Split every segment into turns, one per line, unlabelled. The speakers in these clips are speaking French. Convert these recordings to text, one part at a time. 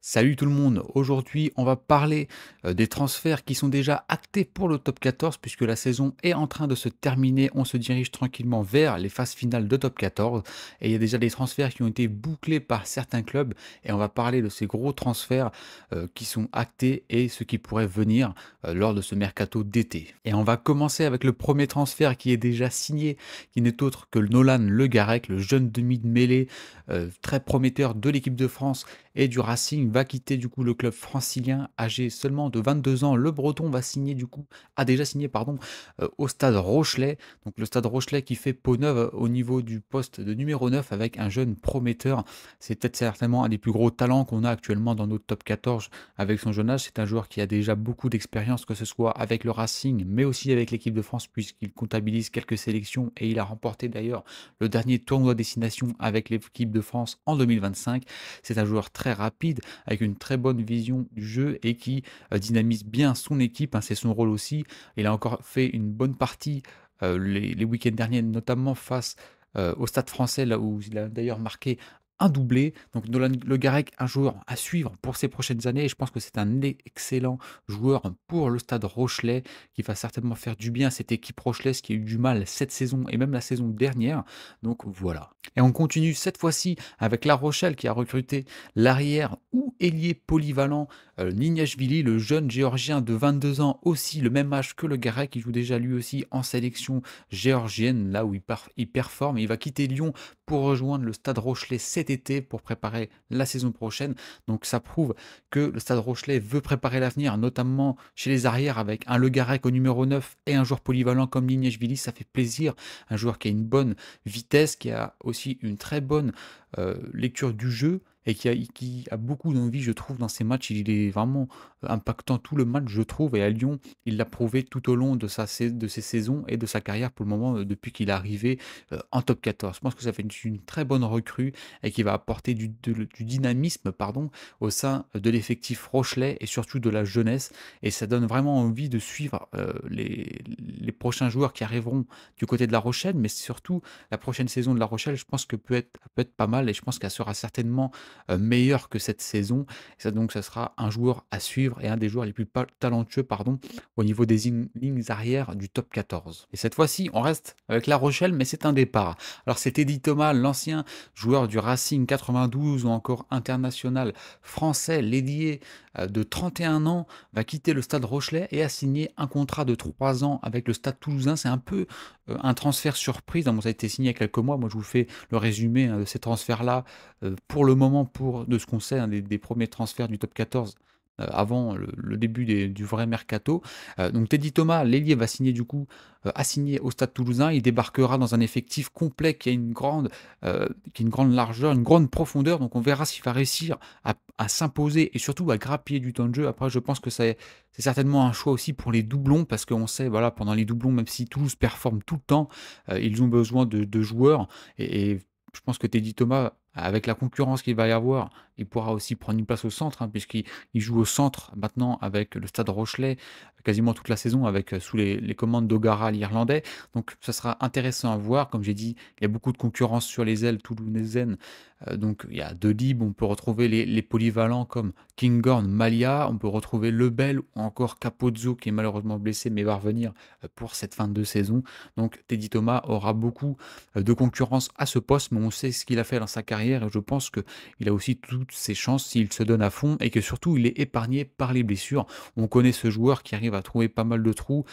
Salut tout le monde, aujourd'hui on va parler des transferts qui sont déjà actés pour le top 14 puisque la saison est en train de se terminer, on se dirige tranquillement vers les phases finales de top 14 et il y a déjà des transferts qui ont été bouclés par certains clubs et on va parler de ces gros transferts qui sont actés et ceux qui pourraient venir lors de ce mercato d'été. Et on va commencer avec le premier transfert qui est déjà signé, qui n'est autre que Nolan Le Garec, le jeune demi de mêlée très prometteur de l'équipe de France et du Racing va quitter du coup le club francilien âgé seulement de 22 ans. Le Breton va signer du coup, a déjà signé pardon, au stade Rochelet. Donc le stade Rochelet qui fait peau neuve au niveau du poste de numéro 9 avec un jeune prometteur. C'est peut-être certainement un des plus gros talents qu'on a actuellement dans notre top 14 avec son jeune âge. C'est un joueur qui a déjà beaucoup d'expérience, que ce soit avec le Racing, mais aussi avec l'équipe de France puisqu'il comptabilise quelques sélections et il a remporté d'ailleurs le dernier tournoi destination avec l'équipe de France en 2025. C'est un joueur très rapide, avec une très bonne vision du jeu et qui dynamise bien son équipe, hein, c'est son rôle aussi. Il a encore fait une bonne partie les week-ends derniers, notamment face au Stade français, là où il a d'ailleurs marqué un doublé. Donc Nolan Le Garec, un joueur à suivre pour ces prochaines années. Et je pense que c'est un excellent joueur pour le Stade Rochelet qui va certainement faire du bien à cette équipe rochelaise qui a eu du mal cette saison et même la saison dernière. Donc voilà. Et on continue cette fois-ci avec La Rochelle qui a recruté l'arrière ou ailier polyvalent Nignashvili, le jeune géorgien de 22 ans, aussi le même âge que Le Garec, qui joue déjà lui aussi en sélection géorgienne, là où il performe. Il va quitter Lyon pour rejoindre le Stade Rochelet cet été pour préparer la saison prochaine. Donc ça prouve que le Stade Rochelet veut préparer l'avenir, notamment chez les arrières avec un Le Garec au numéro 9 et un joueur polyvalent comme Nignashvili. Ça fait plaisir. Un joueur qui a une bonne vitesse, qui a aussi une très bonne lecture du jeu et qui a beaucoup d'envie, je trouve, dans ses matchs. Il est vraiment impactant tout le match, je trouve. Et à Lyon, il l'a prouvé tout au long de ses saisons et de sa carrière pour le moment, depuis qu'il est arrivé en top 14. Je pense que ça fait une très bonne recrue et qui va apporter du dynamisme pardon, au sein de l'effectif Rochelet et surtout de la jeunesse. Et ça donne vraiment envie de suivre les prochains joueurs qui arriveront du côté de La Rochelle, mais surtout la prochaine saison de La Rochelle, je pense que peut être pas mal et je pense qu'elle sera certainement meilleure que cette saison. Et ça, donc, ça sera un joueur à suivre et un des joueurs les plus talentueux pardon, au niveau des lignes arrière du top 14. Et cette fois-ci, on reste avec La Rochelle, mais c'est un départ. Alors, c'est Eddy Thomas, l'ancien joueur du Racing 92 ou encore international français, l'ailier de 31 ans, va quitter le stade Rochelet et a signé un contrat de 3 ans avec le stade toulousain. C'est un peu un transfert surprise. Donc, ça a été signé il y a quelques mois. Moi, je vous fais le résumé de ces transferts-là pour le moment, de ce qu'on sait, hein, des premiers transferts du top 14 avant le début du vrai mercato. Donc Teddy Thomas, l'ailier, va signer du coup, a signé au Stade Toulousain. Il débarquera dans un effectif complet qui a une grande largeur, une grande profondeur. Donc on verra s'il va réussir à s'imposer et surtout à grappiller du temps de jeu. Après, je pense que c'est certainement un choix aussi pour les doublons parce qu'on sait, voilà, pendant les doublons, même si Toulouse performe tout le temps, ils ont besoin de joueurs et je pense que Teddy Thomas, avec la concurrence qu'il va y avoir, il pourra aussi prendre une place au centre, hein, puisqu'il joue au centre maintenant avec le Stade Rochelet, quasiment toute la saison, avec sous les commandes d'Ogara, l'Irlandais. Donc ça sera intéressant à voir. Comme j'ai dit, il y a beaucoup de concurrence sur les ailes toulousaines. Donc il y a Delibes, on peut retrouver les polyvalents comme Kinghorn, Malia, on peut retrouver Lebel ou encore Capozzo qui est malheureusement blessé mais va revenir pour cette fin de saison. Donc Teddy Thomas aura beaucoup de concurrence à ce poste, mais on sait ce qu'il a fait dans sa carrière et je pense qu'il a aussi toutes ses chances s'il se donne à fond et que surtout il est épargné par les blessures. On connaît ce joueur qui arrive à trouver pas mal de trous,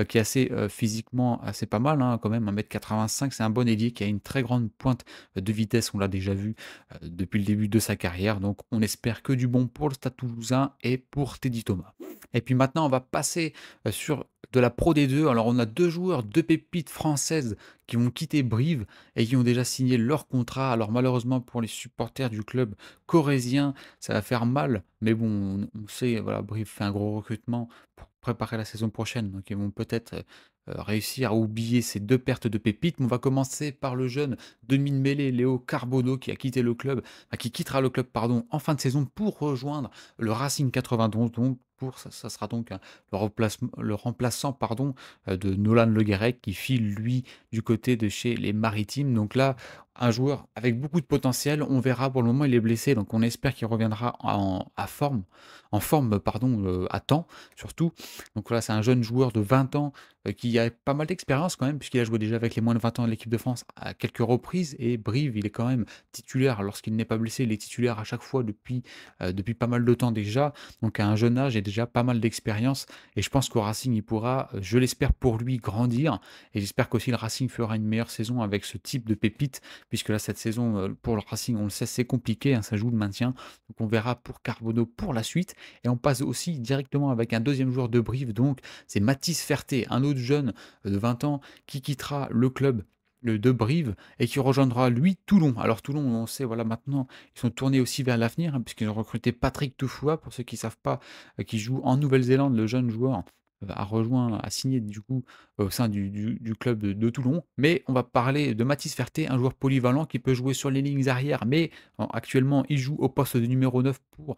qui est assez physiquement assez pas mal, hein, quand même, 1,85 m, c'est un bon ailier qui a une très grande pointe de vitesse, on l'a déjà vu depuis le début de sa carrière, donc on espère que du bon pour le Stade Toulousain et pour Teddy Thomas. Et puis maintenant, on va passer sur de la Pro D2. Alors, on a deux joueurs, deux pépites françaises qui vont quitter Brive et qui ont déjà signé leur contrat. Alors, malheureusement, pour les supporters du club corésien, ça va faire mal. Mais bon, on sait, voilà, Brive fait un gros recrutement pour préparer la saison prochaine. Donc, ils vont peut-être réussir à oublier ces 2 pertes de pépites. Mais on va commencer par le jeune demi de mêlée Léo Carbonneau qui a quitté le club, qui quittera le club pardon, en fin de saison pour rejoindre le Racing 92 donc pour ça sera donc le remplaçant pardon, de Nolan Le Guérec qui file lui du côté de chez les Maritimes. Donc là, un joueur avec beaucoup de potentiel. On verra, pour le moment, il est blessé, donc on espère qu'il reviendra en forme pardon, à temps, surtout. Donc voilà, c'est un jeune joueur de 20 ans qui a pas mal d'expérience quand même, puisqu'il a joué déjà avec les moins de 20 ans de l'équipe de France à quelques reprises. Et Brive, il est quand même titulaire lorsqu'il n'est pas blessé. Il est titulaire à chaque fois depuis pas mal de temps déjà. Donc à un jeune âge et déjà pas mal d'expérience. Et je pense qu'au Racing, il pourra, je l'espère pour lui, grandir. Et j'espère qu'aussi le Racing fera une meilleure saison avec ce type de pépite puisque là, cette saison, pour le Racing, on le sait, c'est compliqué, hein, ça joue le maintien. Donc on verra pour Carbonneau pour la suite. Et on passe aussi directement avec un deuxième joueur de Brive, donc c'est Mathis Ferté, un autre jeune de 20 ans qui quittera le club de Brive et qui rejoindra lui Toulon. Alors Toulon, on sait, voilà, maintenant, ils sont tournés aussi vers l'avenir, hein, puisqu'ils ont recruté Patrick Toufoua, pour ceux qui ne savent pas, qui joue en Nouvelle-Zélande, le jeune joueur a signé du coup au sein du club de Toulon. Mais on va parler de Mathis Ferté, un joueur polyvalent qui peut jouer sur les lignes arrière, mais actuellement il joue au poste de numéro 9 pour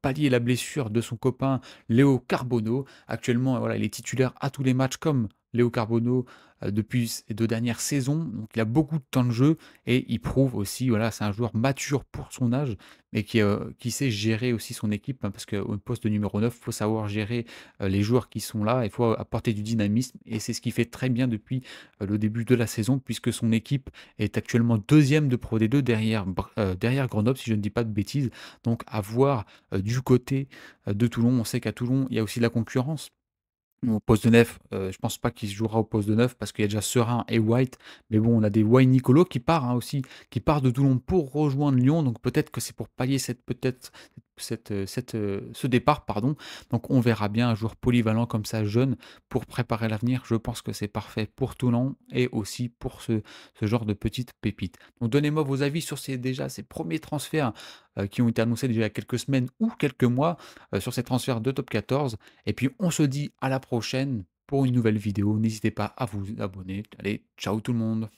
pallier la blessure de son copain Léo Carbonneau. Actuellement, voilà, il est titulaire à tous les matchs comme Léo Carbonneau depuis ces 2 dernières saisons. Donc il a beaucoup de temps de jeu et il prouve aussi, voilà, c'est un joueur mature pour son âge, mais qui sait gérer aussi son équipe, hein, parce qu'au poste de numéro 9, il faut savoir gérer les joueurs qui sont là, il faut apporter du dynamisme et c'est ce qu'il fait très bien depuis le début de la saison puisque son équipe est actuellement deuxième de Pro D2 derrière Grenoble si je ne dis pas de bêtises. Donc à voir du côté de Toulon, on sait qu'à Toulon, il y a aussi la concurrence. Au poste de 9, je pense pas qu'il se jouera au poste de 9 parce qu'il y a déjà Serein et White. Mais bon, on a des Wayne Nicolo qui part, hein, aussi, qui part de Toulon pour rejoindre Lyon. Donc peut-être que c'est pour pallier ce départ, pardon. Donc on verra bien un joueur polyvalent comme ça, jeune, pour préparer l'avenir. Je pense que c'est parfait pour Toulon et aussi pour ce genre de petites pépites. Donc donnez-moi vos avis sur ces premiers transferts qui ont été annoncés déjà il y a quelques semaines ou quelques mois sur ces transferts de top 14. Et puis on se dit à la prochaine pour une nouvelle vidéo. N'hésitez pas à vous abonner. Allez, ciao tout le monde.